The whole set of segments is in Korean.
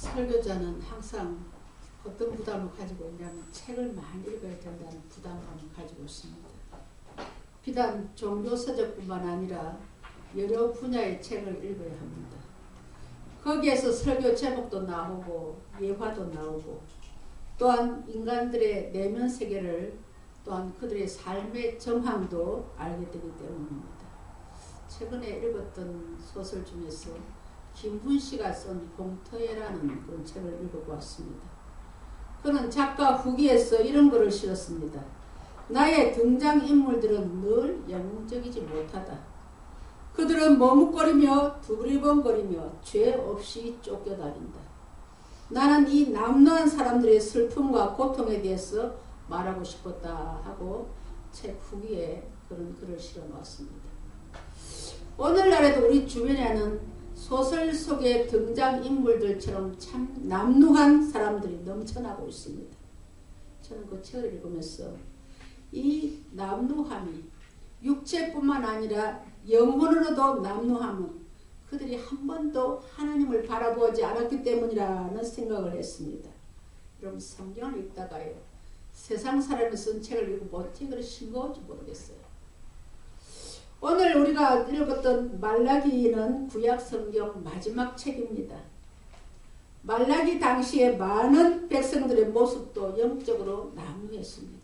설교자는 항상 어떤 부담을 가지고 있냐면 책을 많이 읽어야 된다는 부담감을 가지고 있습니다. 비단 종교서적뿐만 아니라 여러 분야의 책을 읽어야 합니다. 거기에서 설교 제목도 나오고 예화도 나오고 또한 인간들의 내면 세계를 또한 그들의 삶의 정황도 알게 되기 때문입니다. 최근에 읽었던 소설 중에서 김훈씨가 쓴 공터회라는 그런 책을 읽어보았습니다. 그는 작가 후기에서 이런 글을 실었습니다. 나의 등장인물들은 늘 영웅적이지 못하다. 그들은 머뭇거리며 두리번거리며 죄 없이 쫓겨다닌다. 나는 이 남루한 사람들의 슬픔과 고통에 대해서 말하고 싶었다 하고 책 후기에 그런 글을 실어 놓았습니다. 오늘날에도 우리 주변에는 소설 속의 등장인물들처럼 참 남루한 사람들이 넘쳐나고 있습니다. 저는 그 책을 읽으면서 이 남루함이 육체뿐만 아니라 영혼으로도 남루함은 그들이 한 번도 하나님을 바라보지 않았기 때문이라는 생각을 했습니다. 여러분 성경을 읽다가요. 세상 사람이 쓴 책을 읽고 어떻게 그렇게 싱거운지 모르겠어요. 오늘 우리가 읽었던 말라기는 구약 성경 마지막 책입니다. 말라기 당시에 많은 백성들의 모습도 영적으로 남루했습니다.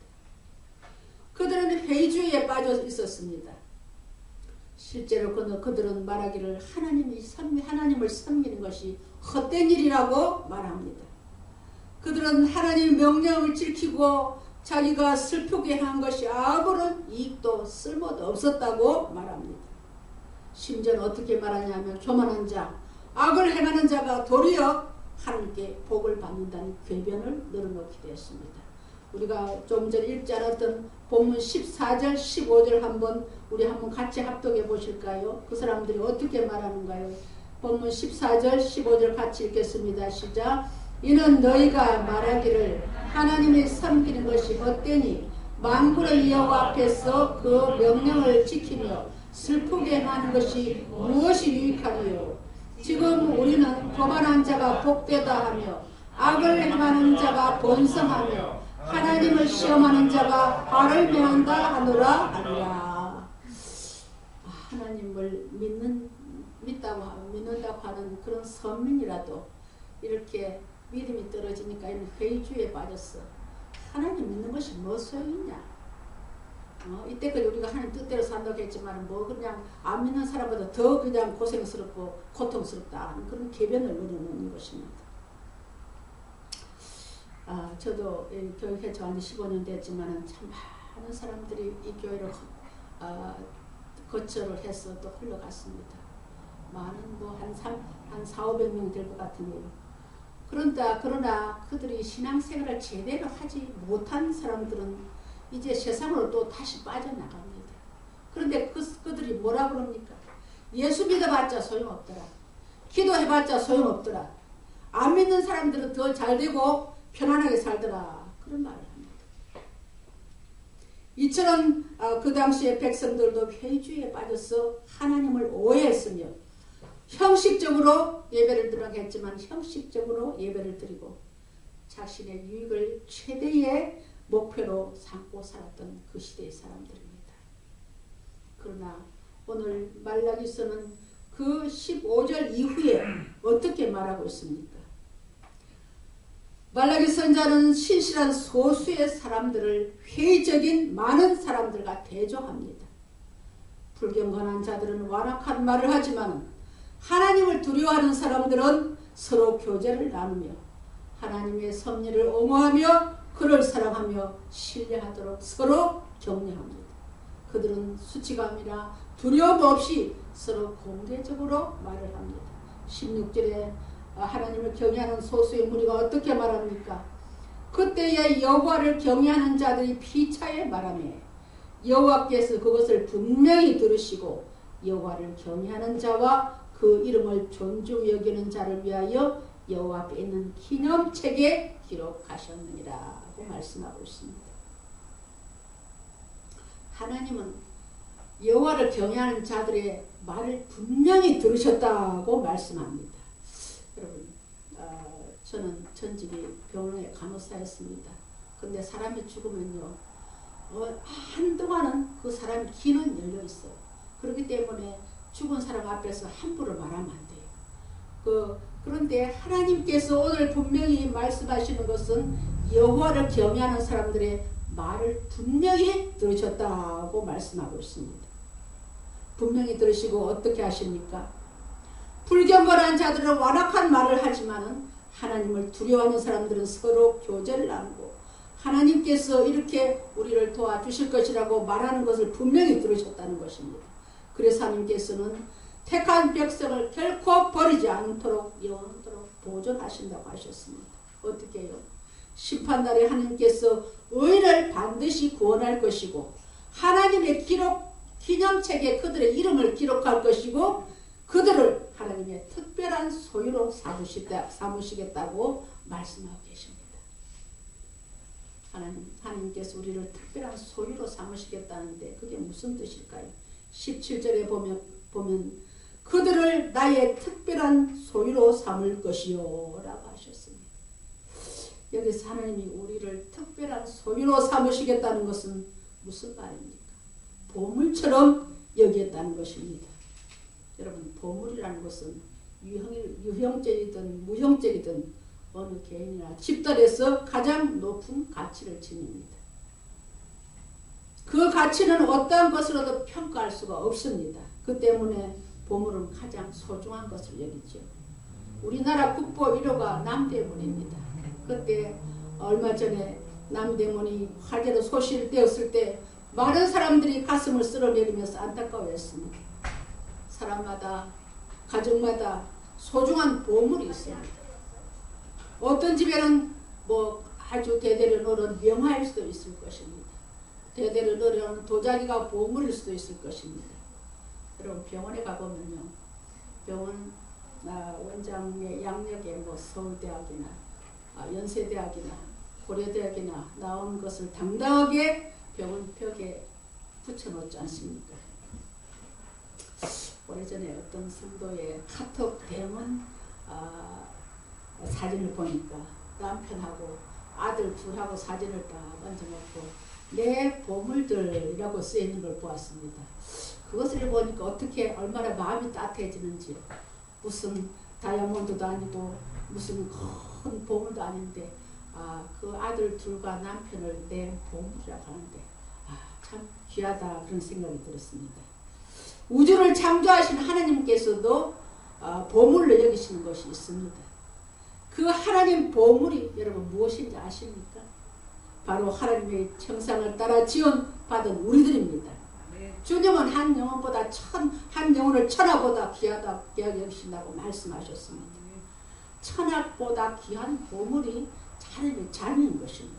그들은 회의주의에 빠져 있었습니다. 실제로 그들은 말하기를 하나님을 섬기는 것이 헛된 일이라고 말합니다. 그들은 하나님의 명령을 지키고 자기가 슬프게 한 것이 아무런 이익도 쓸모도 없었다고 말합니다. 심지어는 어떻게 말하냐면 교만한 자, 악을 행하는 자가 도리어 하나님께 복을 받는다는 궤변을 늘어놓기도 했습니다. 우리가 좀 전에 읽지 않았던 본문 14절 15절 우리 한번 같이 합독해 보실까요? 그 사람들이 어떻게 말하는가요? 본문 14절 15절 같이 읽겠습니다. 시작. 이는 너희가 말하기를 하나님이 섬기는 것이 헛되니 만군의 여호와 앞에서 그 명령을 지키며 슬프게 하는 것이 무엇이 유익하리요? 지금 우리는 교만한 자가 복되다 하며 악을 행하는 자가 번성하며 하나님을 시험하는 자가 발을 면한다 하노라 하니라. 하나님을 믿는다고 하는 그런 선민이라도 이렇게 믿음이 떨어지니까 회의주의에 빠졌어. 하나님 믿는 것이 뭐 소용이냐? 이때까지 우리가 하나님 뜻대로 산다고 했지만 그냥 안 믿는 사람보다 더 그냥 고생스럽고 고통스럽다 하는 그런 궤변을 늘어놓는 것입니다. 저도 교육에 저한테 15년 됐지만 참 많은 사람들이 이 교회를 거처를 해서 또 흘러갔습니다. 많은 한 4,500명이 될 것 같은데요. 그러나 그들이 신앙생활을 제대로 하지 못한 사람들은 이제 세상으로 또 다시 빠져나갑니다. 그런데 그들이 뭐라 그럽니까? 예수 믿어봤자 소용없더라. 기도해봤자 소용없더라. 안 믿는 사람들은 더 잘되고 편안하게 살더라. 그런 말을 합니다. 이처럼 그 당시에 백성들도 회의주의에 빠져서 하나님을 오해했으며 형식적으로 예배를 드리라고 했지만 형식적으로 예배를 드리고 자신의 유익을 최대의 목표로 삼고 살았던 그 시대의 사람들입니다. 그러나 오늘 말라기서는 그 15절 이후에 어떻게 말하고 있습니까? 말라기 선자는 신실한 소수의 사람들을 회의적인 많은 사람들과 대조합니다. 불경건한 자들은 완악한 말을 하지만 하나님을 두려워하는 사람들은 서로 교제를 나누며 하나님의 섭리를 옹호하며 그를 사랑하며 신뢰하도록 서로 격려합니다. 그들은 수치감이나 두려움 없이 서로 공개적으로 말을 합니다. 16절에 하나님을 경외하는 소수의 무리가 어떻게 말합니까? 그때에 여호와를 경외하는 자들이 피차에 말하며 여호와께서 그것을 분명히 들으시고 여호와를 경외하는 자와 그 이름을 존중히 여기는 자를 위하여 여호와 앞에 있는 기념책에 기록하셨느니라고 말씀하고 있습니다. 하나님은 여호와를 경외하는 자들의 말을 분명히 들으셨다고 말씀합니다. 여러분 저는 전직이 병원의 간호사였습니다. 근데 사람이 죽으면요, 한동안은 그 사람의 기는 열려 있어요. 그렇기 때문에 죽은 사람 앞에서 함부로 말하면 안 돼요. 그런데 하나님께서 오늘 분명히 말씀하시는 것은 여호와를 경외하는 사람들의 말을 분명히 들으셨다고 말씀하고 있습니다. 분명히 들으시고 어떻게 하십니까? 불경건한 자들은 완악한 말을 하지만은 하나님을 두려워하는 사람들은 서로 교제를 나누고 하나님께서 이렇게 우리를 도와주실 것이라고 말하는 것을 분명히 들으셨다는 것입니다. 그래서 하나님께서는 택한 백성을 결코 버리지 않도록 영원토록 보존하신다고 하셨습니다. 어떻게 해요? 심판날에 하나님께서 의인을 반드시 구원할 것이고 하나님의 기념책에 그들의 이름을 기록할 것이고 그들을 하나님의 특별한 소유로 삼으시겠다고 말씀하고 계십니다. 하나님께서 우리를 특별한 소유로 삼으시겠다는데 그게 무슨 뜻일까요? 17절에 보면 그들을 나의 특별한 소유로 삼을 것이요 라고 하셨습니다. 여기서 하나님이 우리를 특별한 소유로 삼으시겠다는 것은 무슨 말입니까? 보물처럼 여기겠다는 것입니다. 여러분, 보물이라는 것은 유형적이든 무형적이든 어느 개인이나 집단에서 가장 높은 가치를 지닙니다. 그 가치는 어떠한 것으로도 평가할 수가 없습니다. 그 때문에 보물은 가장 소중한 것을 여기죠. 우리나라 국보 1호가 남대문입니다. 그때 얼마 전에 남대문이 화재로 소실되었을 때 많은 사람들이 가슴을 쓸어내리면서 안타까워했습니다. 사람마다 가정마다 소중한 보물이 있습니다. 어떤 집에는 아주 대대로 노는 명화일 수도 있을 것입니다. 대대로 노는 도자기가 보물일 수도 있을 것입니다. 여러분, 병원에 가보면요, 병원 원장의 양력에 서울대학이나 연세대학이나 고려대학이나 나온 것을 당당하게 병원 벽에 붙여놓지 않습니까? 오래전에 어떤 성도의 카톡 대문 사진을 보니까 남편하고 아들 둘하고 사진을 딱 얹어놓고 내 보물들이라고 쓰여있는 걸 보았습니다. 그것을 보니까 어떻게 얼마나 마음이 따뜻해지는지, 무슨 다이아몬드도 아니고 무슨 큰 보물도 아닌데 그 아들 둘과 남편을 내 보물이라고 하는데 참 귀하다, 그런 생각이 들었습니다. 우주를 창조하신 하나님께서도 보물로 여기시는 것이 있습니다. 그 하나님 보물이 여러분 무엇인지 아십니까? 바로 하나님의 형상을 따라 지원받은 우리들입니다. 주님은 한 영혼보다 한 영혼을 천하보다 귀하게 여기신다고 말씀하셨습니다. 천하보다 귀한 보물이 하나님의 자녀인 것입니다.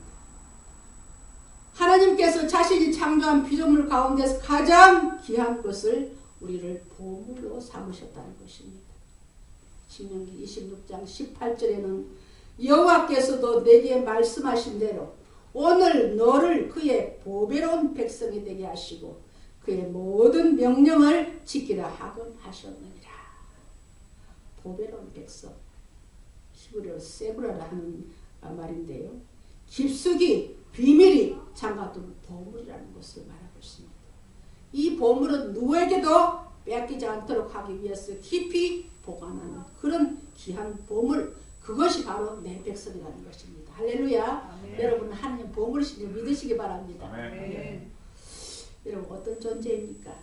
하나님께서 자신이 창조한 피조물 가운데서 가장 귀한 것을 우리를 보물로 삼으셨다는 것입니다. 신명기 26장 18절에는 여호와께서도 내게 말씀하신 대로 오늘 너를 그의 보배로운 백성이 되게 하시고 그의 모든 명령을 지키라 하곤 하셨느니라. 보배로운 백성, 히브리어로 세구라라 하는 말인데요, 깊숙이 비밀이 잠가둔 보물이라는 것을 말하고 있습니다. 이 보물은 누구에게도 뺏기지 않도록 하기 위해서 깊이 보관하는 그런 귀한 보물, 그것이 바로 내 백성이라는 것입니다. 할렐루야. 아멘. 여러분, 하나님 보물이시니 믿으시기 바랍니다. 아멘. 여러분, 어떤 존재입니까?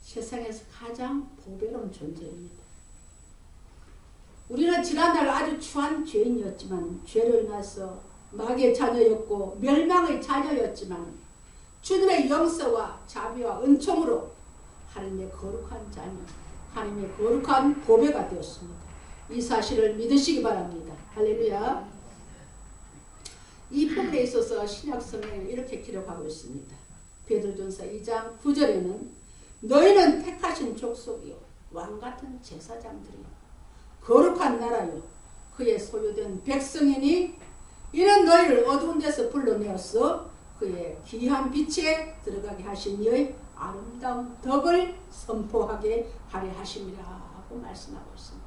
세상에서 가장 보배로운 존재입니다. 우리는 지난날 아주 추한 죄인이었지만, 죄로 인해서 마귀의 자녀였고 멸망의 자녀였지만 주님의 영서와 자비와 은총으로 하나님의 거룩한 자녀, 하나님의 거룩한 보배가 되었습니다. 이 사실을 믿으시기 바랍니다. 할렐루야. 이 부분에 있어서 신약성경에 이렇게 기록하고 있습니다. 베드로전서 2장 9절에는 너희는 택하신 족속이요 왕같은 제사장들이요 거룩한 나라요 그의 소유된 백성이니 이는 너희를 어두운 데서 불러내어서 그의 귀한 빛에 들어가게 하신 이의 아름다운 덕을 선포하게 하려 하심이라 하고 말씀하고 있습니다.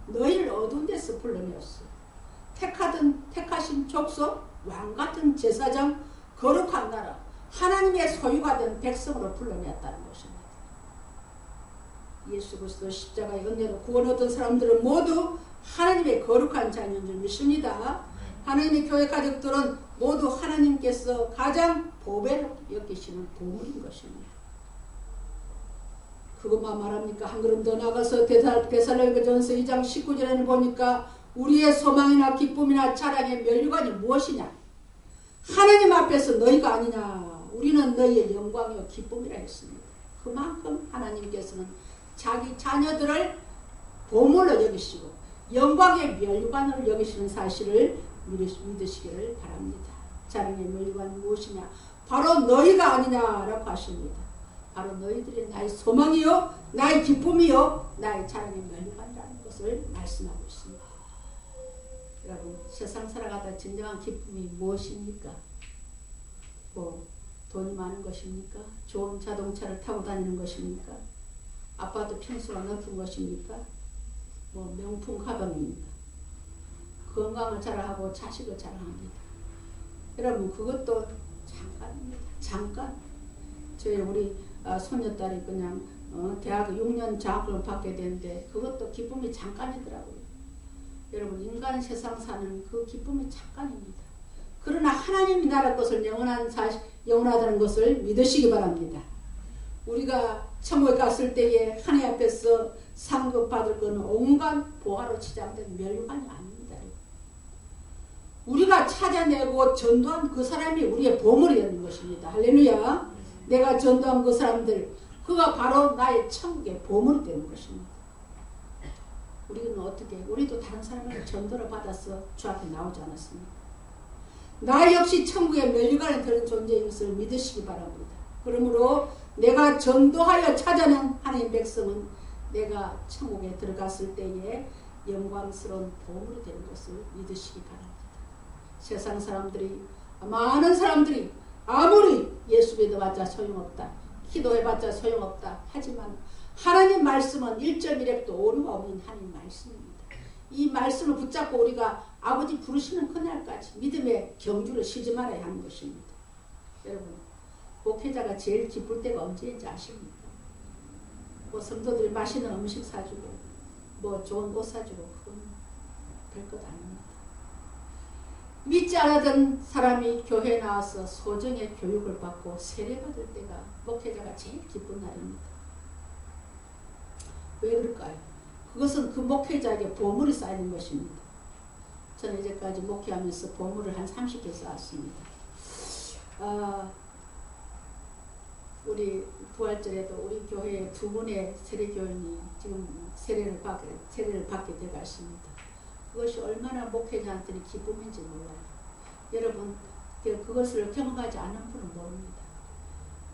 너희를 어두운 데서 불러내었어. 택하신 족속, 왕같은 제사장, 거룩한 나라, 하나님의 소유가 된 백성으로 불러내었다는 것입니다. 예수 그리스도 십자가의 은혜로 구원 얻은 사람들은 모두 하나님의 거룩한 자녀인 줄 믿습니다. 하나님의 교회 가족들은 모두 하나님께서 가장 보배로 여기시는 보물인 것입니다. 그것만 말합니까? 한 걸음 더 나가서 데살로니가전서 2장 19절에는 보니까 우리의 소망이나 기쁨이나 자랑의 면류관이 무엇이냐? 하나님 앞에서 너희가 아니냐? 우리는 너희의 영광이요 기쁨이라 했습니다. 그만큼 하나님께서는 자기 자녀들을 보물로 여기시고 영광의 면류관으로 여기시는 사실을 믿으시기를 바랍니다. 자랑의 면류관이 무엇이냐? 바로 너희가 아니냐라고 하십니다. 바로 너희들이 나의 소망이요 나의 기쁨이요 나의 자랑의 면류관이라는 것을 말씀하고 있습니다. 여러분, 세상 살아가다 진정한 기쁨이 무엇입니까? 뭐 돈이 많은 것입니까? 좋은 자동차를 타고 다니는 것입니까? 아파트 평수가 높은 것입니까? 뭐 명품 가방입니까? 건강을 자랑하고 자식을 자랑합니다. 여러분, 그것도 잠깐입니다. 잠깐. 저희 우리 손녀딸이 그냥 대학 6년 장학금을 받게 되는데 그것도 기쁨이 잠깐이더라고요. 여러분, 인간 세상 사는 그 기쁨이 잠깐입니다. 그러나 하나님이 나라 것을 영원하다는 것을 믿으시기 바랍니다. 우리가 천국에 갔을 때에 하나님 앞에서 상급받을 것은 온갖 보화로 치장된 면류관이 아닙니다. 우리가 찾아내고 전도한 그 사람이 우리의 보물이 되는 것입니다. 할렐루야. 내가 전도한 그 사람들, 그가 바로 나의 천국의 보물이 되는 것입니다. 우리는 어떻게, 우리도 다른 사람에게 전도를 받아서 주 앞에 나오지 않았습니까? 나 역시 천국의 면류관에 드는 존재인 것을 믿으시기 바랍니다. 그러므로 내가 전도하여 찾아낸 하나님의 백성은 내가 천국에 들어갔을 때에 영광스러운 보물이 되는 것을 믿으시기 바랍니다. 세상 사람들이, 많은 사람들이 아무리 예수 믿어봤자 소용없다, 기도해봤자 소용없다 하지만 하나님 말씀은 1.1획도 오류가 없는 하나님 말씀입니다. 이 말씀을 붙잡고 우리가 아버지 부르시는 그날까지 믿음의 경주를 쉬지 말아야 하는 것입니다. 여러분, 목회자가 제일 기쁠 때가 언제인지 아십니까? 뭐 성도들이 맛있는 음식 사주고 뭐 좋은 옷 사주고 그건 별것 아닙니다. 믿지 않았던 사람이 교회에 나와서 소정의 교육을 받고 세례받을 때가 목회자가 제일 기쁜 날입니다. 왜 그럴까요? 그것은 그 목회자에게 보물이 쌓이는 것입니다. 저는 이제까지 목회하면서 보물을 한 30개 쌓았습니다. 우리 부활절에도 우리 교회에 2분의 세례교인이 지금 세례를 받게 되어 갔습니다. 그것이 얼마나 목회자한테는 기쁨인지 몰라요. 여러분, 그것을 경험하지 않은 분은 모릅니다.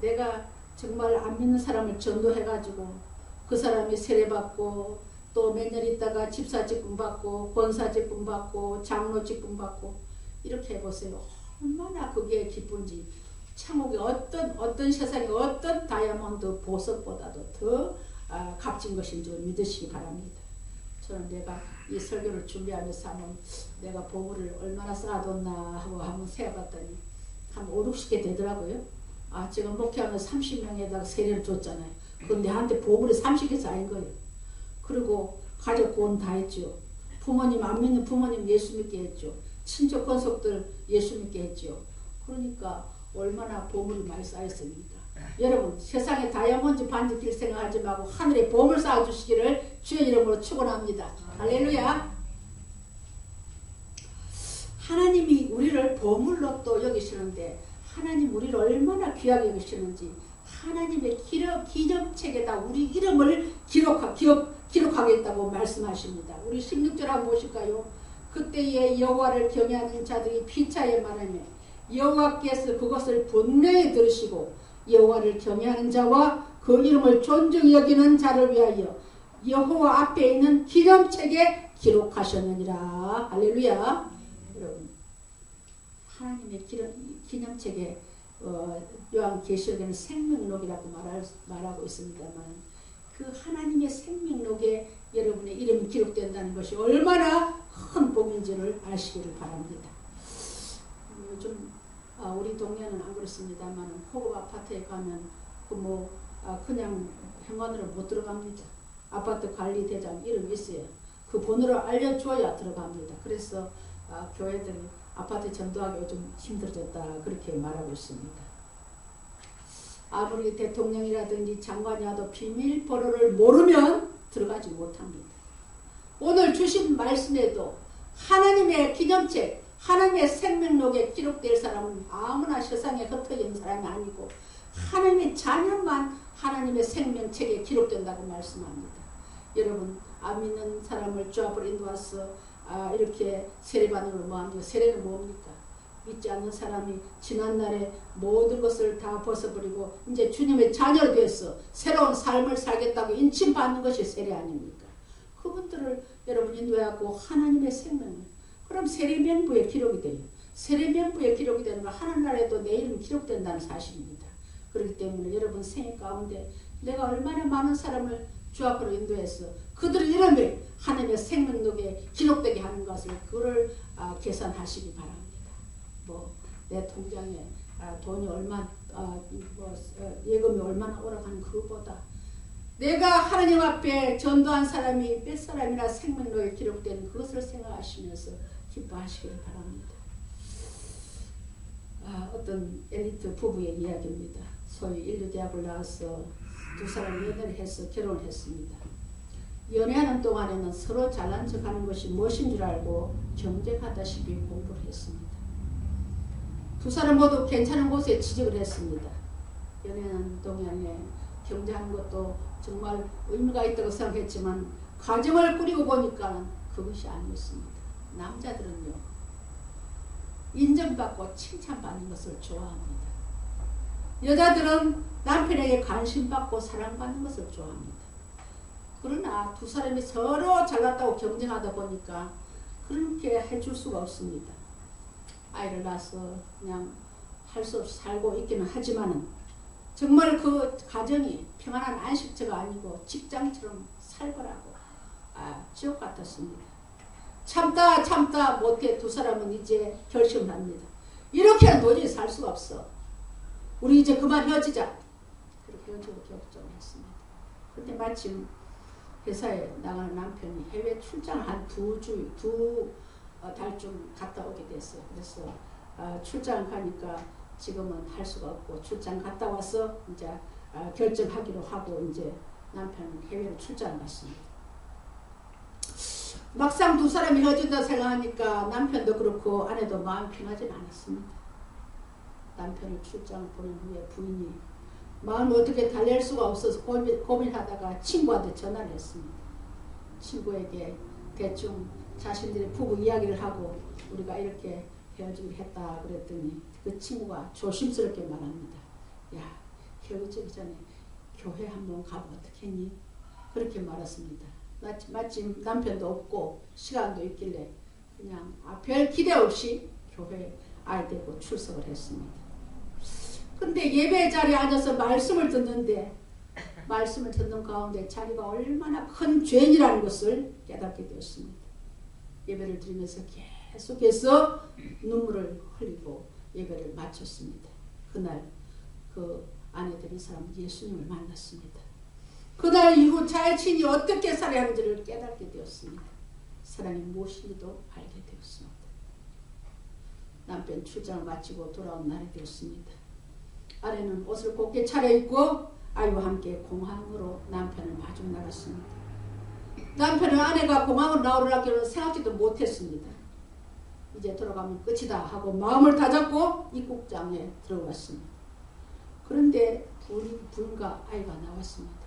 내가 정말 안 믿는 사람을 전도해가지고 그 사람이 세례받고 또 몇 년 있다가 집사 직분 받고 권사 직분 받고 장로 직분 받고 이렇게 해보세요. 얼마나 그게 기쁜지. 천국의 어떤 세상의 어떤 다이아몬드 보석보다도 더 값진 것인 줄 믿으시기 바랍니다. 저는 내가 이 설교를 준비하면서 한번 내가 보물을 얼마나 쌓아뒀나 하고 한번 세어봤더니 한 5, 60개 되더라고요. 지금 목회하면 30명에다가 세례를 줬잖아요. 그럼 내한테 보물이 30개 쌓인 거예요. 그리고 가족 구원 다 했죠. 부모님 안 믿는 부모님 예수 믿게 했죠. 친척 권속들 예수 믿게 했죠. 그러니까 얼마나 보물이 많이 쌓였습니까? 여러분, 세상에 다이아몬드 반지 빌 생각하지 말고 하늘에 보물 쌓아주시기를 주의 이름으로 축원합니다. 할렐루야. 하나님이 우리를 보물로 또 여기시는데 하나님 우리를 얼마나 귀하게 여기시는지 하나님의 기념책에다 우리 이름을 기록하겠다고 말씀하십니다. 우리 16절 한번 보실까요? 그때에 여호와를 경외하는 자들이 피차에 말하며 여호와께서 그것을 분명히 들으시고 여호와를 경외하는 자와 그 이름을 존중히 여기는 자를 위하여 여호와 앞에 있는 기념책에 기록하셨느니라. 할렐루야. 여러분, 하나님의 기념책에 요한계시록에는 생명록이라고 말하고 있습니다만 그 하나님의 생명록에 여러분의 이름이 기록된다는 것이 얼마나 큰 복인지를 아시기를 바랍니다. 요즘 우리 동네는 안 그렇습니다만 호급 아파트에 가면 그냥 현관으로 못 들어갑니다. 아파트 관리대장 이름이 있어요. 그 번호를 알려줘야 들어갑니다. 그래서 교회들이 아파트 전도하기 요즘 힘들어졌다 그렇게 말하고 있습니다. 아무리 대통령이라든지 장관이라도 비밀번호를 모르면 들어가지 못합니다. 오늘 주신 말씀에도 하나님의 기념책, 하나님의 생명록에 기록될 사람은 아무나 세상에 흩어진 사람이 아니고 하나님의 자녀만 하나님의 생명책에 기록된다고 말씀합니다. 여러분, 안 믿는 사람을 주 앞으로 인도와서 이렇게 세례받는 뭐합니까? 세례는 뭡니까? 믿지 않는 사람이 지난날에 모든 것을 다 벗어버리고 이제 주님의 자녀가 되어서 새로운 삶을 살겠다고 인침받는 것이 세례 아닙니까? 그분들을 여러분 인도해갖고 하나님의 생명, 그럼 세례명부에 기록이 돼요. 세례명부에 기록이 되는 건 하늘나라에도 내 이름이 기록된다는 사실입니다. 그렇기 때문에 여러분 생애 가운데 내가 얼마나 많은 사람을 주 앞으로 인도해서 그들의 이름을 하나님의 생명록에 기록되게 하는 것을 그를 계산하시기 바랍니다. 내 통장에 돈이 얼마 예금이 얼마나 오락하는 그것보다 내가 하나님 앞에 전도한 사람이 몇 사람이나 생명록에 기록된 그것을 생각하시면서 기뻐하시기를 바랍니다. 어떤 엘리트 부부의 이야기입니다. 소위 인류대학을 나와서 두 사람이 연애를 해서 결혼을 했습니다. 연애하는 동안에는 서로 잘난 척하는 것이 무엇인 줄 알고 경쟁하다시피 공부를 했습니다. 두 사람 모두 괜찮은 곳에 취직을 했습니다. 연애하는 동안에 경쟁하는 것도 정말 의미가 있다고 생각했지만 가정을 꾸리고 보니까 그것이 아니었습니다. 남자들은요, 인정받고 칭찬받는 것을 좋아합니다. 여자들은 남편에게 관심받고 사랑받는 것을 좋아합니다. 그러나 두 사람이 서로 잘났다고 경쟁하다 보니까 그렇게 해줄 수가 없습니다. 아이를 낳아서 그냥 할 수 없이 살고 있기는 하지만은 정말 그 가정이 평안한 안식처가 아니고 직장처럼 살벌하고 지옥 같았습니다. 참다 못해 두 사람은 이제 결심을 합니다. 이렇게는 도저히 살 수가 없어. 우리 이제 그만 헤어지자. 그렇게 헤어지고 결정을 했습니다. 그런데 마침 회사에 나가는 남편이 해외 출장을 한 두 달쯤 갔다 오게 됐어요. 그래서 출장을 가니까 지금은 할 수가 없고 출장 갔다 와서 이제 결정하기로 하고 이제 남편은 해외로 출장을 갔습니다. 막상 두 사람이 헤어진다 생각하니까 남편도 그렇고 아내도 마음이 편하지 않았습니다. 남편을 출장을 보낸 후에 부인이 마음을 어떻게 달랠 수가 없어서 고민하다가 친구한테 전화를 했습니다. 친구에게 대충 자신들의 부부 이야기를 하고 우리가 이렇게 헤어지기로 했다 그랬더니 그 친구가 조심스럽게 말합니다. 야, 헤어지기 전에 교회 한번 가면 어떻겠니? 그렇게 말했습니다. 마침 남편도 없고 시간도 있길래 그냥 별 기대 없이 교회에 아이 데리고 출석을 했습니다. 근데 예배 자리에 앉아서 말씀을 듣는데 말씀을 듣는 가운데 자기가 얼마나 큰 죄인이라는 것을 깨닫게 되었습니다. 예배를 드리면서 계속해서 눈물을 흘리고 예배를 마쳤습니다. 그날 그 아내 되는 사람 예수님을 만났습니다. 그날 이후 자신이 어떻게 살아야 하는지를 깨닫게 되었습니다. 사랑이 무엇인지도 알게 되었습니다. 남편 출장을 마치고 돌아온 날이 되었습니다. 아내는 옷을 곱게 차려입고 아이와 함께 공항으로 남편을 마중 나갔습니다. 남편은 아내가 공항으로 나오려고 생각지도 못했습니다. 이제 돌아가면 끝이다 하고 마음을 다잡고 입국장에 들어갔습니다. 그런데 부인과 아이가 나왔습니다.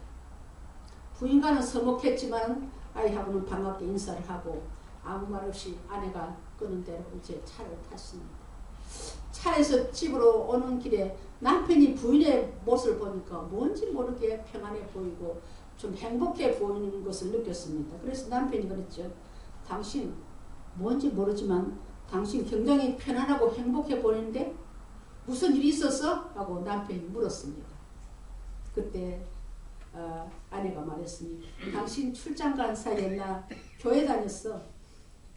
부인과는 서먹했지만 아이하고는 반갑게 인사를 하고 아무 말 없이 아내가 끄는 대로 이제 차를 탔습니다. 차에서 집으로 오는 길에 남편이 부인의 모습을 보니까 뭔지 모르게 평안해 보이고 좀 행복해 보이는 것을 느꼈습니다. 그래서 남편이 그랬죠. 당신 뭔지 모르지만 당신 굉장히 편안하고 행복해 보이는데 무슨 일이 있었어? 하고 남편이 물었습니다. 그때 아내가 말했으니 당신 출장 간 사이에 나 교회 다녔어.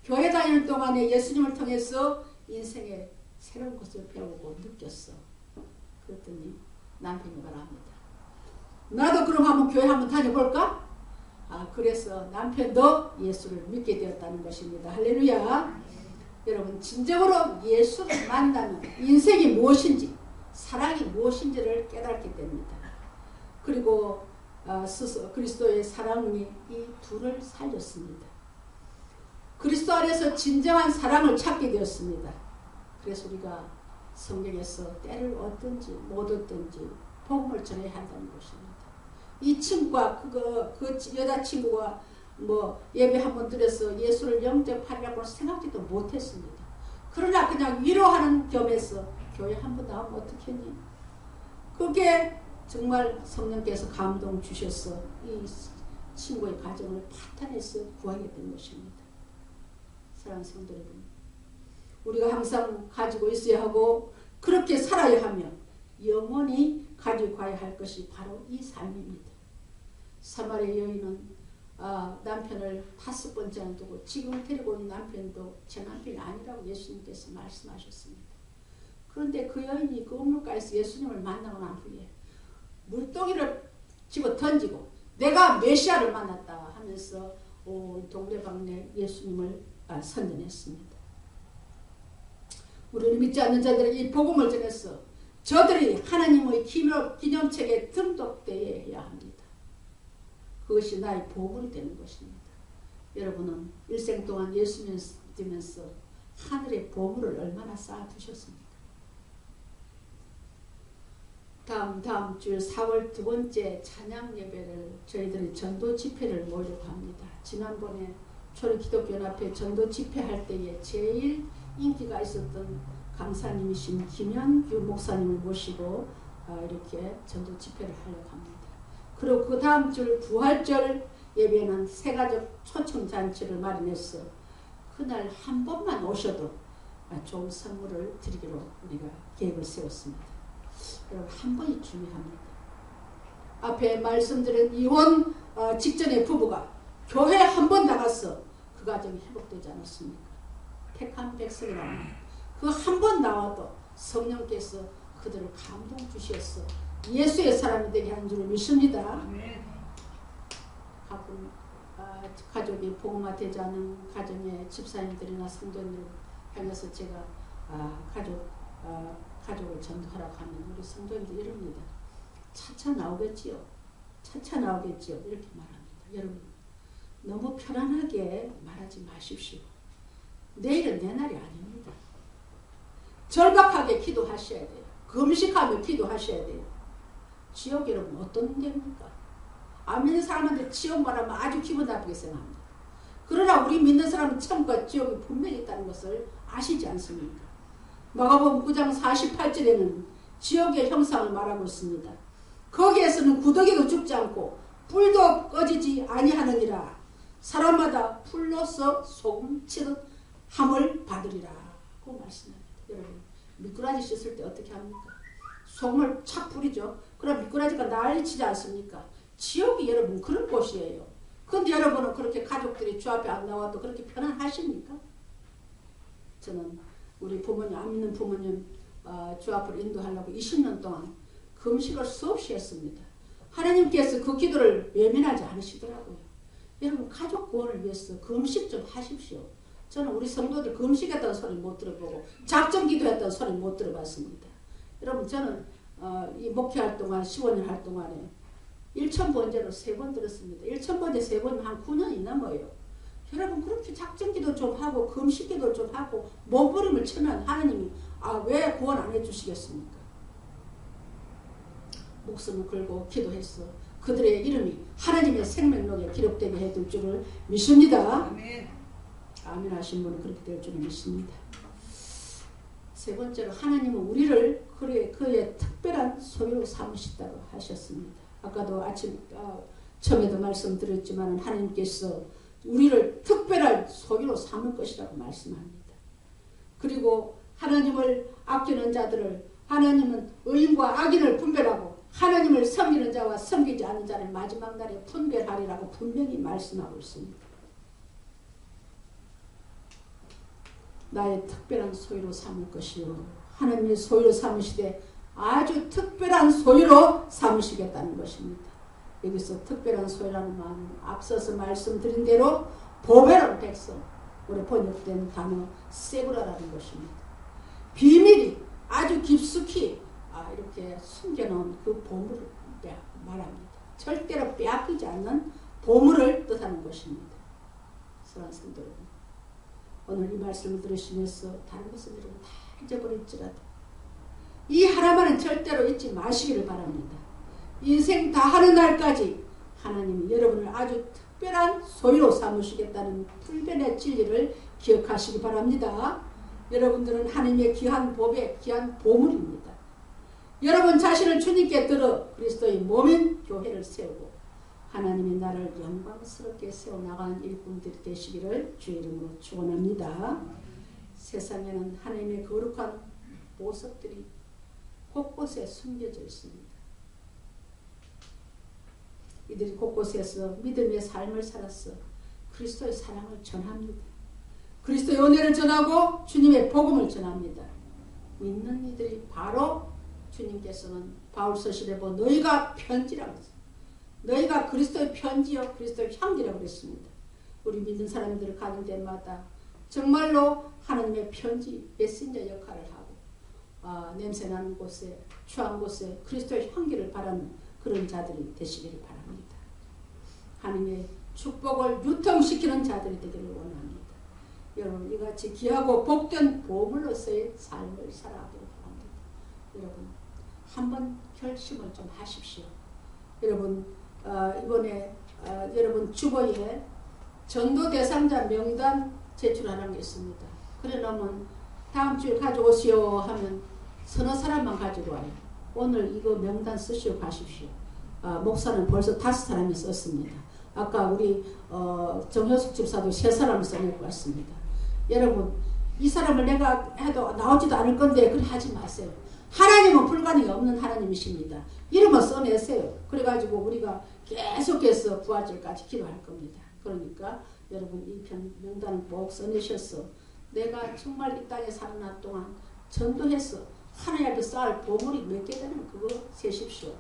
교회 다니는 동안에 예수님을 통해서 인생의 새로운 것을 배우고 느꼈어. 그랬더니 남편이 말합니다. 나도 그럼 한번 교회 한번 다녀볼까? 그래서 남편도 예수를 믿게 되었다는 것입니다. 할렐루야. 여러분 진정으로 예수를 만나면 인생이 무엇인지 사랑이 무엇인지를 깨닫게 됩니다. 그리고 스스로 그리스도의 사랑이 이 둘을 살렸습니다. 그리스도 안에서 진정한 사랑을 찾게 되었습니다. 그래서 우리가 성경에서 때를 얻든지 못 얻든지 복음을 전해야 한다는 것입니다. 이 친구가 그 여자친구가 예배 한번 드려서 예수를 영접하려고 생각지도 못했습니다. 그러나 그냥 위로하는 겸해서 교회 한번 나오면 어떻겠니? 그게 정말 성령께서 감동 주셔서 이 친구의 가정을 파탄해서 구하게 된 것입니다. 사랑하는 성도 여러분, 우리가 항상 가지고 있어야 하고 그렇게 살아야 하며 영원히 가지고 가야 할 것이 바로 이 삶입니다. 사마리아 여인은 남편을 5번째나 두고 지금 데리고 온 남편도 제 남편이 아니라고 예수님께서 말씀하셨습니다. 그런데 그 여인이 그 우물가에서 예수님을 만나고 난 후에 물동이를 집어 던지고 내가 메시아를 만났다 하면서 동네방네 예수님을 선전했습니다. 우리는 믿지 않는 자들에게 이 복음을 전해서 저들이 하나님의 기념책에 등록되어야 해야 합니다. 그것이 나의 보물이 되는 것입니다. 여러분은 일생 동안 예수 믿으면서 하늘의 보물을 얼마나 쌓아두셨습니까? 다음 주 4월 2번째 찬양 예배를 저희들이 전도 집회를 모이려고 합니다. 지난번에 초록기독교연합회 전도 집회할 때에 제일 인기가 있었던 강사님이신 김현규 목사님을 모시고 이렇게 전도 집회를 하려고 합니다. 그리고 그 다음 주 부활절 예배는 새가족 초청잔치를 마련해서 그날 한 번만 오셔도 좋은 선물을 드리기로 우리가 계획을 세웠습니다. 여러분 한 번이 중요합니다. 앞에 말씀드린 이혼 직전의 부부가 교회 한 번 나가서 그 가정이 회복되지 않았습니까? 택한 백성이라면 그 한 번 나와도 성령께서 그들을 감동 주셨어 예수의 사람이 되게 하는 줄 믿습니다. 가끔 가족이 복음화 되지 않은 가정의 집사님들이나 성도님들 향해서 제가 가족을 전도하라고 하면 우리 성도님들 이럽니다. 차차 나오겠지요. 차차 나오겠지요. 이렇게 말합니다. 여러분 너무 편안하게 말하지 마십시오. 내일은 내 날이 아닙니다. 절박하게 기도하셔야 돼요. 금식하며 기도하셔야 돼요. 지옥 여러분 어떤 데입니까? 안 믿는 사람한테 지옥 말하면 아주 기분 나쁘게 생각합니다. 그러나 우리 믿는 사람은 천국과 지옥이 분명히 있다는 것을 아시지 않습니까? 마가복음 9장 48절에는 지옥의 형상을 말하고 있습니다. 거기에서는 구더기도 죽지 않고 불도 꺼지지 아니하느니라. 사람마다 불로서 소금치듯 함을 받으리라. 그 말씀합니다. 여러분 미꾸라지 씻을 때 어떻게 합니까? 소금을 착 뿌리죠. 그럼 미꾸라지가 난리치지 않습니까? 지옥이 여러분 그런 곳이에요. 그런데 여러분은 그렇게 가족들이 주 앞에 안 나와도 그렇게 편안하십니까? 저는 우리 부모님, 안 믿는 부모님 주 앞으로 인도하려고 20년 동안 금식을 수없이 했습니다. 하나님께서 그 기도를 외면하지 않으시더라고요. 여러분 가족 구원을 위해서 금식 좀 하십시오. 저는 우리 성도들 금식했다는 소리 못 들어보고 작정 기도했다는 소리 못 들어봤습니다. 여러분 저는 이 목회할 동안 15년 할 동안에 1,000번제로 3번 들었습니다. 1,000번제 3번 한 9년이 넘어요. 여러분 그렇게 작정기도 좀 하고 금식기도 좀 하고 몸부림을 치면 하나님이 왜 구원 안 해주시겠습니까? 목숨을 걸고 기도했어. 그들의 이름이 하나님의 생명록에 기록되게 해둘 줄을 믿습니다. 아멘. 아멘 하신 분은 그렇게 될 줄을 믿습니다. 세 번째로 하나님은 우리를 그의 특별한 소유로 삼으시다고 하셨습니다. 아까도 아침 처음에도 말씀드렸지만 하나님께서 우리를 특별한 소유로 삼을 것이라고 말씀합니다. 그리고 하나님을 아끼는 자들을 하나님은 의인과 악인을 분별하고 하나님을 섬기는 자와 섬기지 않는 자는 마지막 날에 분별하리라고 분명히 말씀하고 있습니다. 나의 특별한 소유로 삼을 것이요 하나님의 소유로 삼으시되 아주 특별한 소유로 삼으시겠다는 것입니다. 여기서 특별한 소유라는 말은 앞서서 말씀드린 대로 보배로운 백성, 우리 번역된 단어 세브라라는 것입니다. 비밀이 아주 깊숙이 이렇게 숨겨놓은 그 보물을 말합니다. 절대로 빼앗기지 않는 보물을 뜻하는 것입니다. 사랑하는 성도 여러분, 오늘 이 말씀을 들으시면서 다른 것은 여러분 다 잊어버릴지라도 이 하나만은 절대로 잊지 마시기를 바랍니다. 인생 다 하는 날까지 하나님이 여러분을 아주 특별한 소유로 삼으시겠다는 불변의 진리를 기억하시기 바랍니다. 여러분들은 하나님의 귀한 보배, 귀한 보물입니다. 여러분 자신을 주님께 들어 그리스도의 몸인 교회를 세우고 하나님이 나를 영광스럽게 세워나가는 일꾼들이 되시기를 주의 이름으로 축원합니다. 세상에는 하나님의 거룩한 보석들이 곳곳에 숨겨져 있습니다. 이들이 곳곳에서 믿음의 삶을 살았어 그리스도의 사랑을 전합니다. 그리스도의 은혜를 전하고 주님의 복음을 전합니다. 믿는 이들이 바로 주님께서는 바울서실에 보면 너희가 편지라고 했습니다. 너희가 그리스도의 편지요 그리스도의 향기라고 그랬습니다. 우리 믿는 사람들을 가는 데마다 정말로 하나님의 편지 메신저 역할을 하고 냄새나는 곳에 추한 곳에 그리스도의 향기를 바라는 그런 자들이 되시기를 바랍니다. 하나님의 축복을 유통시키는 자들이 되기를 원합니다. 여러분 이같이 귀하고 복된 보물로서의 삶을 살아가기를 바랍니다. 여러분 한번 결심을 좀 하십시오. 여러분 이번에 여러분 주보에 전도 대상자 명단 제출하는 게 있습니다. 그래 놓으면 다음 주에 가져오시오 하면 서너 사람만 가지고 와요. 오늘 이거 명단 쓰시오 가십시오. 목사는 벌써 5사람이 썼습니다. 아까 우리 정효숙 집사도 3사람을 써내고 왔습니다. 여러분 이 사람을 내가 해도 나오지도 않을 건데 그래 하지 마세요. 하나님은 불가능이 없는 하나님이십니다. 이름을 써내세요. 그래가지고 우리가 계속해서 부활절까지 기도할 겁니다. 그러니까 여러분 이 명단을 꼭 써내셔서 내가 정말 이 땅에 사는 날 동안 전도해서 하나님 앞에 쌓을 보물이 몇 개 되는 그거 세십시오.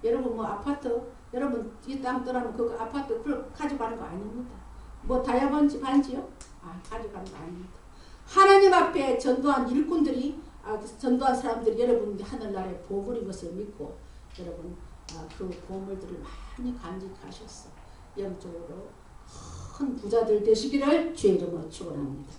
여러분 뭐 아파트 여러분 이 땅 떠나면 그 아파트 그걸 가져가는 거 아닙니다. 뭐 다이아몬드 반지요? 가져가는 거 아닙니다. 하나님 앞에 전도한 일꾼들이 전도한 사람들이 여러분이 하늘나라의 보물인 것을 믿고 여러분 그 보물들을 많이 간직하셔서 영적으로 큰 부자들 되시기를 주의 이름으로 축원합니다.